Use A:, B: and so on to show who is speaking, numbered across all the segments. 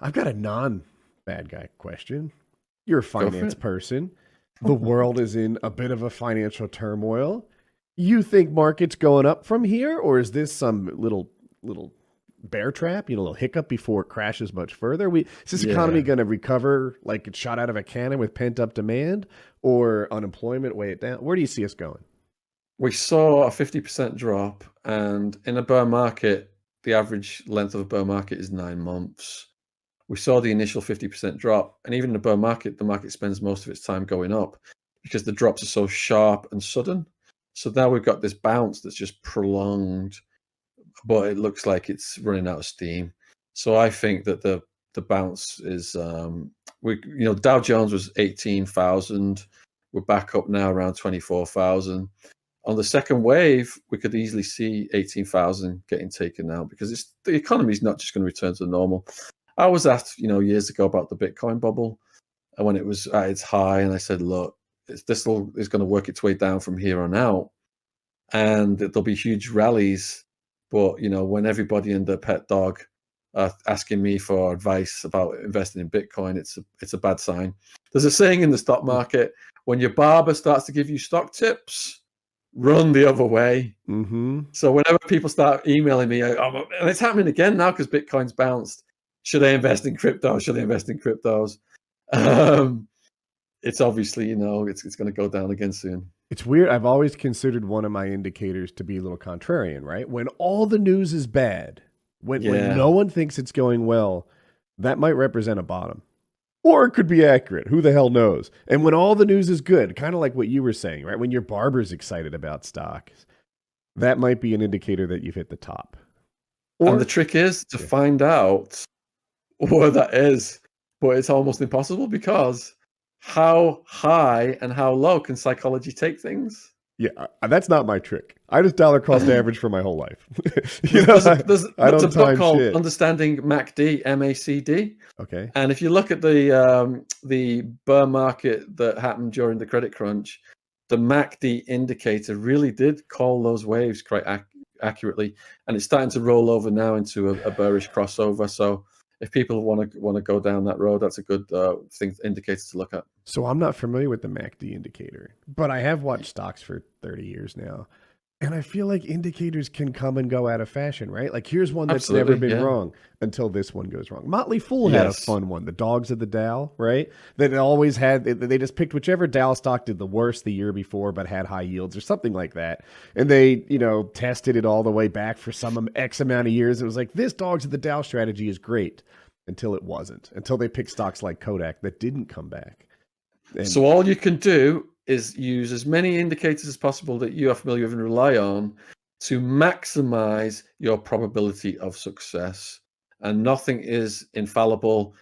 A: I've got a non-bad guy question. You're a
B: Go for
A: finance
B: it.
A: person. The world is in a bit of a financial turmoil. You think market's going up from here, or is this some little bear trap, a little hiccup before it crashes much further? Is this economy
B: Yeah.
A: going to recover like it's shot out of a cannon with pent up demand, or unemployment weigh it down? Where do you see us going?
B: We saw a 50% drop, and in a bear market, the average length of a bear market is 9 months. We saw the initial 50% drop, and even in a bear market, the market spends most of its time going up because the drops are so sharp and sudden. So now we've got this bounce that's just prolonged, but it looks like it's running out of steam. So I think that the bounce is Dow Jones was 18,000. We're back up now around 24,000. On the second wave, we could easily see 18,000 getting taken out because the economy is not just going to return to normal. I was asked, years ago about the Bitcoin bubble, and when it was at its high, and I said, look, this is going to work its way down from here on out, and there'll be huge rallies. But when everybody and their pet dog are asking me for advice about investing in Bitcoin, it's a bad sign. There's a saying in the stock market: when your barber starts to give you stock tips, run the other way.
A: Mm-hmm.
B: So whenever people start emailing me, and it's happening again now because Bitcoin's bounced. Should I invest in crypto? Should I invest in cryptos? It's obviously, it's going to go down again soon.
A: It's weird. I've always considered one of my indicators to be a little contrarian, right? When all the news is bad, when no one thinks it's going well, that might represent a bottom. Or it could be accurate. Who the hell knows? And when all the news is good, kind of like what you were saying, right? When your barber's excited about stocks, that might be an indicator that you've hit the top.
B: And the trick is to find out where that is. But it's almost impossible because how high and how low can psychology take things?
A: Yeah, that's not my trick. I just dollar cost average for my whole life.
B: There's a book called Understanding MACD, MACD.
A: Okay.
B: And if you look at the bear market that happened during the credit crunch, the MACD indicator really did call those waves quite accurately, and it's starting to roll over now into a bearish crossover. So if people want to go down that road, that's a good indicator to look at.
A: So I'm not familiar with the MACD indicator, but I have watched stocks for 30 years now. And I feel like indicators can come and go out of fashion, right? Like here's one that's never been wrong until this one goes wrong. Motley Fool had a fun one, the Dogs of the Dow, right? That always had, they just picked whichever Dow stock did the worst the year before, but had high yields or something like that. And they, tested it all the way back for some X amount of years. It was like, this Dogs of the Dow strategy is great until it wasn't, until they picked stocks like Kodak that didn't come back.
B: And so all you can do is use as many indicators as possible that you are familiar with and rely on to maximize your probability of success. And nothing is infallible.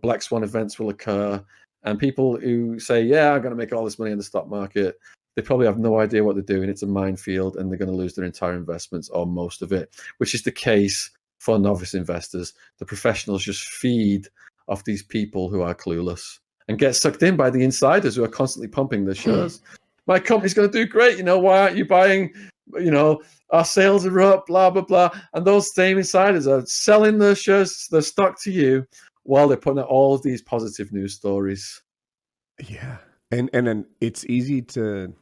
B: Black swan events will occur. And people who say, yeah, I'm going to make all this money in the stock market, they probably have no idea what they're doing. It's a minefield, and they're going to lose their entire investments or most of it, which is the case for novice investors. The professionals just feed off these people who are clueless and get sucked in by the insiders who are constantly pumping their shares. My company's going to do great. Why aren't you buying? Our sales are up, blah, blah, blah. And those same insiders are selling their shares, their stock to you while they're putting out all of these positive news stories.
A: Yeah. And then it's easy to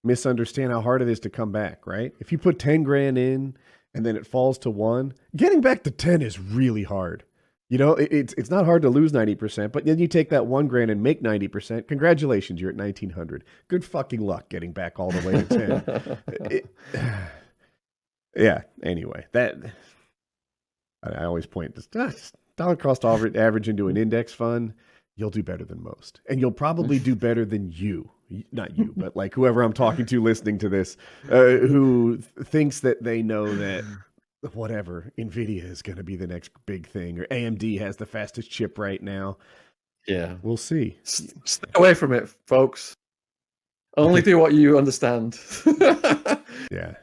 A: misunderstand how hard it is to come back, right? If you put 10 grand in and then it falls to 1, getting back to 10 is really hard. It's not hard to lose 90%, but then you take that 1 grand and make 90%. Congratulations, you're at 1,900. Good fucking luck getting back all the way to 10. Yeah. Anyway, I always point this dollar cost average into an index fund. You'll do better than most, and you'll probably do better than not you, but like whoever I'm talking to listening to this, who thinks that they know that. Whatever, NVIDIA is going to be the next big thing, or AMD has the fastest chip right now.
B: Yeah.
A: We'll see.
B: Stay away from it, folks. Only do what you understand.
A: Yeah.